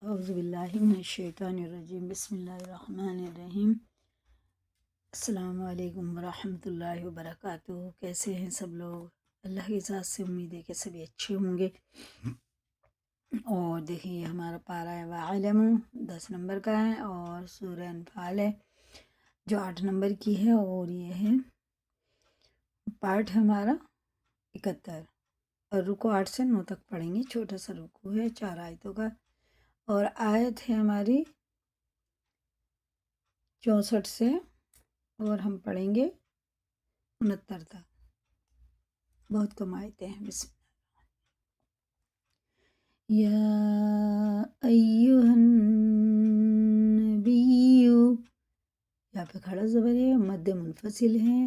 اعوذ باللہ من الشیطان الرجیم، بسم اللہ الرحمن الرحیم۔ السلام علیکم ورحمۃ اللہ وبرکاتہ۔ کیسے ہیں سب لوگ؟ اللہ کی ذات سے امید ہے کہ سبھی اچھے ہوں گے۔ اور دیکھیے ہمارا پارہ ہے وَاعْلَمُ 10 نمبر کا ہے، اور سورہ انفال ہے جو 8 نمبر کی ہے، اور یہ ہے پارٹ ہمارا 71، اور رکو 8 سے 9 تک پڑھیں گے۔ چھوٹا سا رکو ہے 4 آیتوں کا، اور آیت ہے ہماری 64 سے، اور ہم پڑھیں گے 69 تک۔ بہت کم آیتیں ہیں۔ بسم اللہ۔ یا ایہا النبی، یہاں پہ کھڑا زبر ہے، مد منفصل ہے،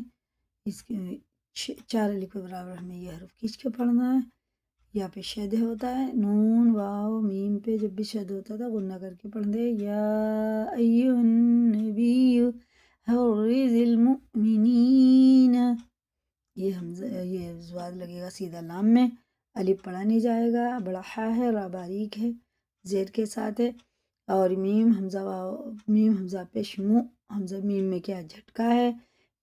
اس کے 4 الف کے برابر ہمیں یہ حرف کھینچ کے پڑھنا ہے۔ یہاں پہ شد ہوتا ہے، نون واو میم پہ جب بھی شد ہوتا تھا غنہ کر کے پڑھ دے۔ یا ایہا النبی حرض المؤمنین، یہ حمزہ یہ زواد لگے گا سیدھا لام میں، الف پڑھا نہیں جائے گا، بڑا ہا ہے، را باریک ہے، زیر کے ساتھ ہے، اور میم حمزہ پیش مو، حمزہ میم میں کیا جھٹکا ہے،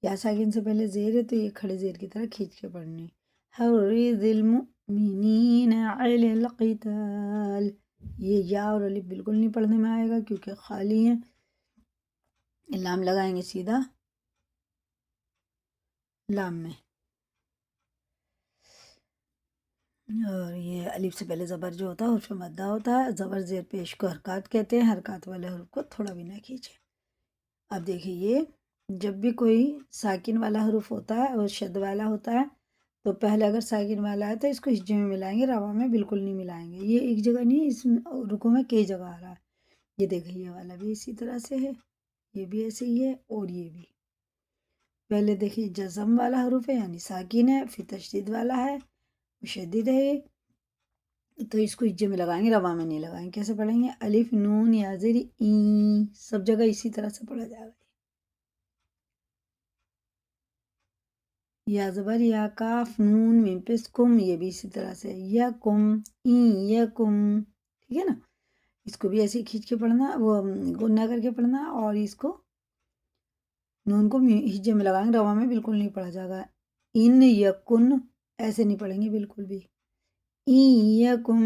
یا ساکن سے پہلے زیر ہے تو یہ کھڑے زیر کی طرح کھینچ کے پڑھنی۔ حرض المؤمنین علی القتال، یہ یا اور الف بالکل نہیں پڑھنے میں آئے گا کیونکہ خالی ہیں، لام لگائیں گے سیدھا لام میں، اور یہ الف سے پہلے زبر جو ہوتا ہے حرف مدہ ہوتا ہے، زبر زیر پیش کو حرکات کہتے ہیں، حرکات والے حرف کو تھوڑا بھی نہ کھینچے۔ اب دیکھیے یہ جب بھی کوئی ساکن والا حرف ہوتا ہے اور شد والا ہوتا ہے تو پہلے اگر ساکن والا ہے تو اس کو ہجے میں ملائیں گے، روا میں بالکل نہیں ملائیں گے۔ یہ ایک جگہ نہیں، اس رکو میں کئی جگہ آ رہا ہے۔ یہ دیکھیے یہ والا بھی اسی طرح سے ہے، یہ بھی ایسے ہی ہے، اور یہ بھی پہلے دیکھیے جزم والا حرف ہے یعنی ساکن ہے، پھر تشدید والا ہے مشدد ہے، تو اس کو ہجے میں لگائیں گے، روا میں نہیں لگائیں گے۔ کیسے پڑھیں گے؟ الف نون یا زیر این، سب جگہ اسی طرح سے پڑھا جائے گا۔ یا زبر یا کاف نون میم پس کم، یہ بھی اسی طرح سے یا کم این یا کم، ٹھیک ہے نا۔ اس کو بھی ایسے کھینچ کے پڑھنا، وہ غنہ کر کے پڑھنا، اور اس کو نون کو ہجے میں لگائیں گے، روا میں بالکل نہیں پڑھا جائے گا۔ ان یکن ایسے نہیں پڑھیں گے بالکل بھی۔ این یکم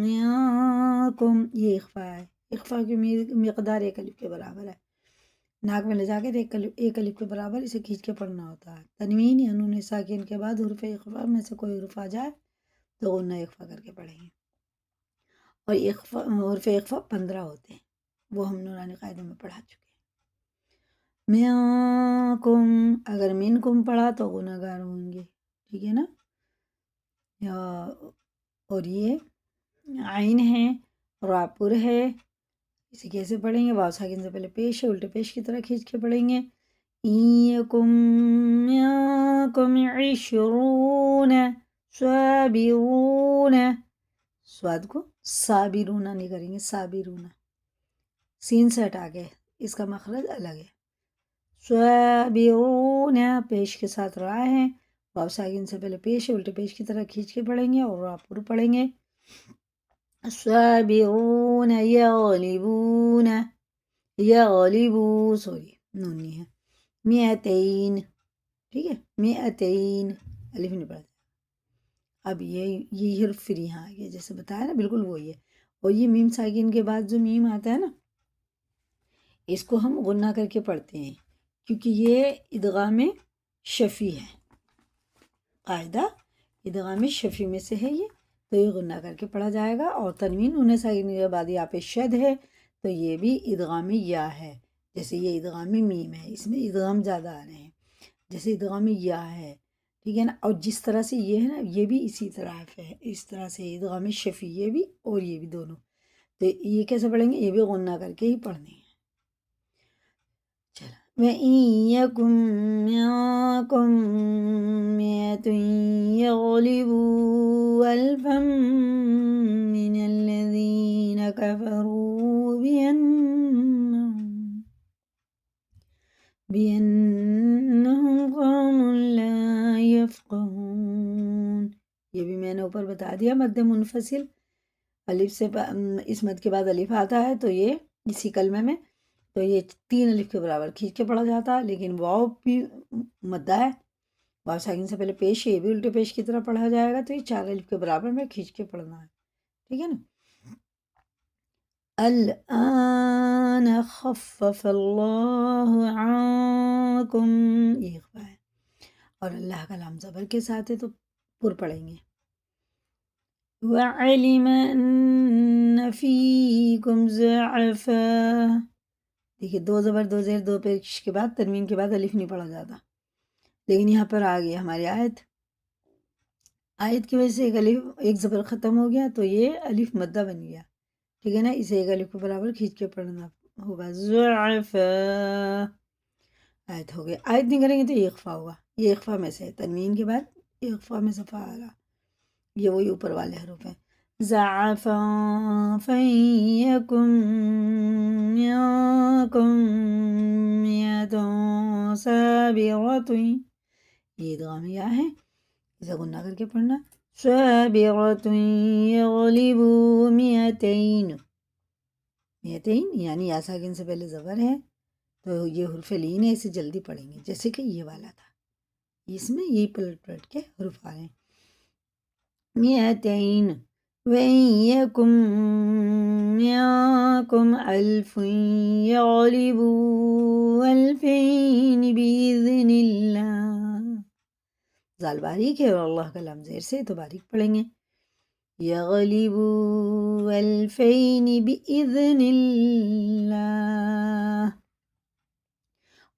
یاکم، یہ اخفا ہے، اخفا کی مقدار 1 الف کے برابر ہے، ناک میں لے جا کے 1 الف کے برابر اسے کھینچ کے پڑھنا ہوتا ہے۔ تنوین یا نون ساکن کے بعد حرف اخفا میں سے کوئی حرف آ جائے تو غنہ اخفا کر کے پڑھیں گے، اور حرف اخفا 15 ہوتے ہیں، وہ ہم نورانی قاعدے میں پڑھا چکے ہیں۔ منکم، اگر منکم پڑھا تو غنہ گار ہوں گے، ٹھیک ہے نا۔ اور یہ عین ہے، راپور ہے، اسے کیسے پڑھیں گے؟ واو ساکن سے پہلے پیش ہے، الٹے پیش کی طرح کھینچ کے پڑھیں گے۔ یکم منکم عشرون صابرون، سواد کو صابرون نہیں کریں گے، صابرون، سین سے ہٹا کے اس کا مخرج الگ ہے۔ صابرون پیش کے ساتھ را ہے، واو ساکن سے پہلے پیش ہے، الٹے پیش کی طرح کھینچ کے پڑھیں گے، اور راپور پڑھیں گے۔ صابرون یغلبون، یغلبو سوری نون نہیں ہے، مئتین، ٹھیک ہے، مئتین الف نہیں پڑھا۔ اب یہ حرف پھر یہاں آ گیا جیسے بتایا نا، بالکل وہی ہے۔ اور یہ میم ساکن کے بعد جو میم آتا ہے نا، اس کو ہم غنہ کر کے پڑھتے ہیں کیونکہ یہ ادغام شفی ہے، قاعدہ ادغام شفی میں سے ہے یہ، تو یہ غنہ کر کے پڑھا جائے گا۔ اور تنوین نون ساکن کے بعد یہاں پہ شد ہے تو یہ بھی ادغام یا ہے، جیسے یہ ادغام میم ہے، اس میں ادغام زیادہ آ رہے ہیں، جیسے ادغام یا ہے، ٹھیک ہے نا۔ اور جس طرح سے یہ ہے نا، یہ بھی اسی طرح ہے، اس طرح سے ادغام شفی یہ بھی اور یہ بھی دونوں، تو یہ کیسے پڑھیں گے؟ یہ بھی غنہ کر کے ہی پڑھنے ہیں۔ چلو، وَإِن يَكُن مِّنكُم مِّائَةٌ يَغْلِبُوا أَلْفًا مِّنَ الَّذِينَ كَفَرُوا بِأَنَّهُمْ قَوْمٌ لَّا يَفْقَهُونَ، یہ بھی میں نے اوپر بتا دیا، مد منفصل الف سے اس مد کے بعد الف آتا ہے تو یہ اسی کلمے میں تو یہ 3 الف کے برابر کھینچ کے پڑھا جاتا ہے، لیکن واو بھی مدہ ہے، واو ساکن سے پہلے پیش ہے، یہ بھی الٹے پیش کی طرح پڑھا جائے گا، تو یہ 4 الف کے برابر میں کھینچ کے پڑھنا ہے، ٹھیک ہے نا۔ الآن خفف اللہ عنکم، یہ اخفا ہے، اور اللہ کا لام زبر کے ساتھ ہے تو پر پڑھیں گے۔ وَعَلِمَ أَنَّ فِيكُمْ ضَعْفًا، دیکھیے 2 زبر 2 زیر 2 پیش کے بعد تنوین کے بعد الف نہیں پڑھا جاتا، لیکن یہاں پر آ گئی ہماری آیت کی وجہ سے ایک زبر ختم ہو گیا تو یہ الف مدہ بن گیا، ٹھیک ہے نا، اسے ایک الف کے برابر کھینچ کے پڑھنا ہوگا، ضعفا آیت ہو گئی۔ آیت نہیں کریں گے تو یہ اخفا ہوگا، یہ اخفا میں سے تنوین کے بعد یہ اخفا میں صفا آ رہا، یہ وہی اوپر والے حروف ہیں۔ ضعفا فَإِنْ منكم مئة صابرة، یہ ادغامیہ ہے، اسے غنہ کر کے پڑھنا، صابرة يغلبوا مئتين، یعنی یا ساکن سے پہلے زبر ہے تو یہ حرف لین ہے، اسے جلدی پڑھیں گے جیسے کہ یہ والا تھا، اس میں یہی پلٹ پلٹ کے حروف آ رہے ہیں۔ مئتين وإن يكن منكم ألف يغلبوا ألفين بإذن الله، زال باریک ہے اور اللہ کا لام زیر سے تو باریک پڑھیں گے، یغلبوا ألفين بإذن اللہ،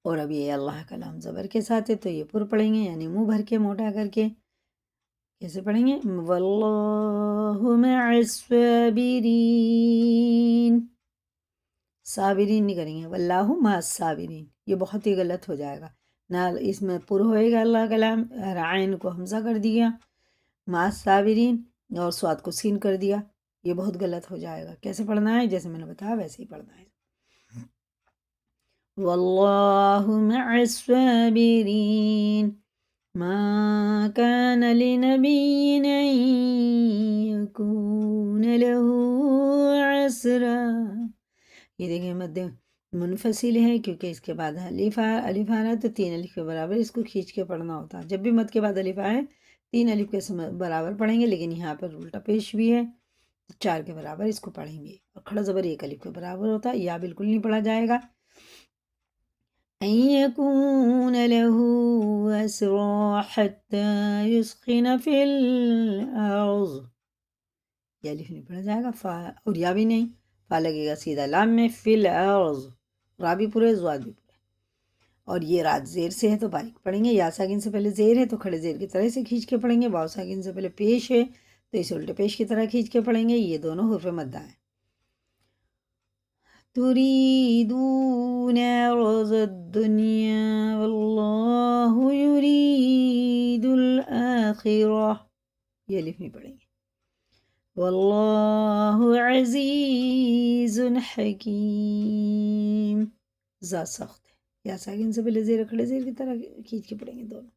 اور اب یہ اللہ کا لام زبر کے ساتھ ہے تو یہ پر پڑھیں گے، یعنی منہ بھر کے موٹا کر کے، کیسے پڑھیں گے؟ واللہ مع الصابرین، صابرین نہیں کریں گے، واللہ مع الصابرین، یہ بہت ہی غلط ہو جائے گا، نہ اس میں پر ہوئے گا اللہ کلام، عین کو حمزہ کر دیا، مع الصابرین اور صاد کو سین کر دیا، یہ بہت غلط ہو جائے گا۔ کیسے پڑھنا ہے؟ جیسے میں نے بتایا ویسے ہی پڑھنا ہے، واللہ مع الصابرین ما كان لنبي أن يكون له عسرا، یہ دیکھیں مد منفصل ہے کیونکہ اس کے بعد الف آ رہا ہے تو 3 الف کے برابر اس کو کھینچ کے پڑھنا ہوتا ہے، جب بھی مد کے بعد الف آئے 3 الف کے برابر پڑھیں گے، لیکن یہاں پر الٹا پیش بھی ہے 4 کے برابر اس کو پڑھیں گے، اور کھڑا زبر 1 الف کے برابر ہوتا ہے، یا بالکل نہیں پڑھا جائے گا، أن يكون له أسرى حتى يسخن في الأرض، یہ الف نہیں پڑھا جائے گا، فا اور یا بھی نہیں، فا لگے گا سیدھا لام میں، فی الأرض، را بھی پورے زواد بھی پورے، اور یہ رات زیر سے ہے تو باریک پڑھیں گے، یا ساکن سے پہلے زیر ہے تو کھڑے زیر کی طرح سے کھینچ کے پڑھیں گے، واو ساکن سے پہلے پیش ہے تو اسے الٹے پیش کی طرح کھینچ کے پڑھیں گے، یہ دونوں حرف مدہ ہیں۔ تريدون عرض الدنيا والله يريد الآخرة، یہ الف نہیں پڑھیں گے، واللہ عزیز حکیم، زا سخت ہے، یا ساکن سے پہلے زیر کھڑے زیر کی طرح کھینچ کے پڑھیں گے دونوں،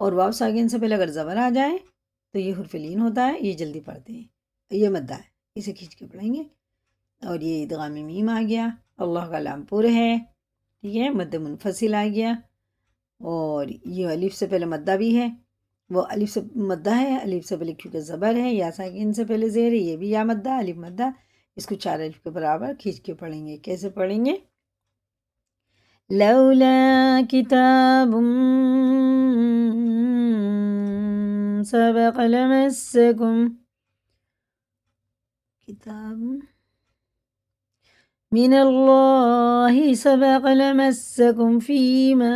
اور واو ساکن سے پہلے اگر زبر آ جائے تو یہ حرف لین ہوتا ہے، یہ جلدی پڑھتے ہیں، یہ مدہ ہے، اسے کھینچ کے پڑھیں گے، اور یہ ادغام میم آ گیا، اللہ کا لام پر ہے، ٹھیک ہے، مد منفصل آ گیا، اور یہ الف سے پہلے مدہ بھی ہے، وہ الف سے مدہ ہے، الف سے پہلے کیونکہ زبر ہے، یا ساکن سے پہلے زیر ہے، یہ بھی یا مدہ الف مدہ، اس کو 4 الف کے برابر کھینچ کے پڑھیں گے، کیسے پڑھیں گے؟ لولا کتاب سبق لمسکم، کتاب من اللہ سبق لمسکم فیما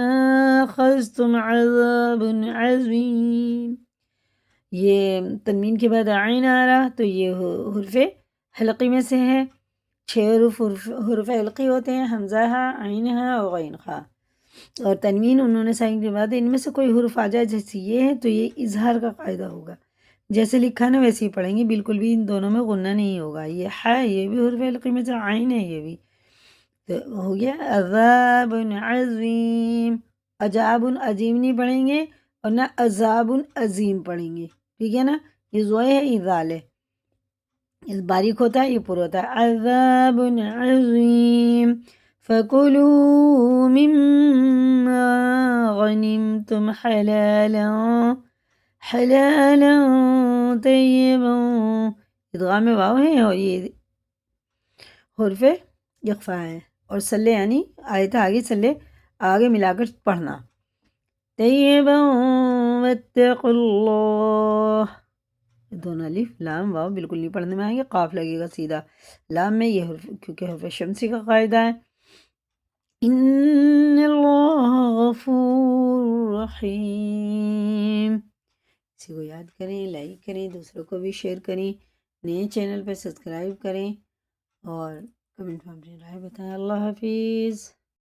اخذتم عذاب عظیم، یہ تنوین کے بعد عین آ رہا تو یہ حرف حلقی میں سے ہے، 6 حرف حلقی ہوتے ہیں، حمزہ ہا، عین ہا اور غین خا، اور تنوین انہوں نے سائن کے بعد ان میں سے کوئی حرف آ جائے جیسے یہ ہے تو یہ اظہار کا قاعدہ ہوگا، جیسے لکھا نا ویسے ہی پڑھیں گے، بالکل بھی ان دونوں میں غنہ نہیں ہوگا، یہ ہے یہ بھی حرف حلقی میں سے، عین ہے یہ بھی، تو ہو گیا عذاب عظیم، عجاب عظیم نہیں پڑھیں گے اور نہ عذاب عظیم پڑھیں گے، ٹھیک ہے نا، یہ زوئے ہے اذال ہے، اس باریک ہوتا ہے، یہ پر ہوتا ہے. عذاب عظیم فَكُلُوا مِمَّا غَنِمْتُمْ حلالا طیبا. ادغام واو ہے اور یہ حرف اخفاء ہے، اور سلے یعنی آیت آگے سلے آگے ملا کر پڑھنا. طیبا واتقوا اللہ. دونوں الف لام واو بالکل نہیں پڑھنے میں آئیں گے، قاف لگے گا سیدھا لام میں، یہ حرف کیونکہ حرف شمسی کا قاعدہ ہے. ان اللہ غفور رحیم. اسی کو یاد کریں، لائک کریں، دوسروں کو بھی شیئر کریں، نئے چینل پہ سبسکرائب کریں اور کمنٹ میں اپنی رائے بتائیں. اللہ حافظ.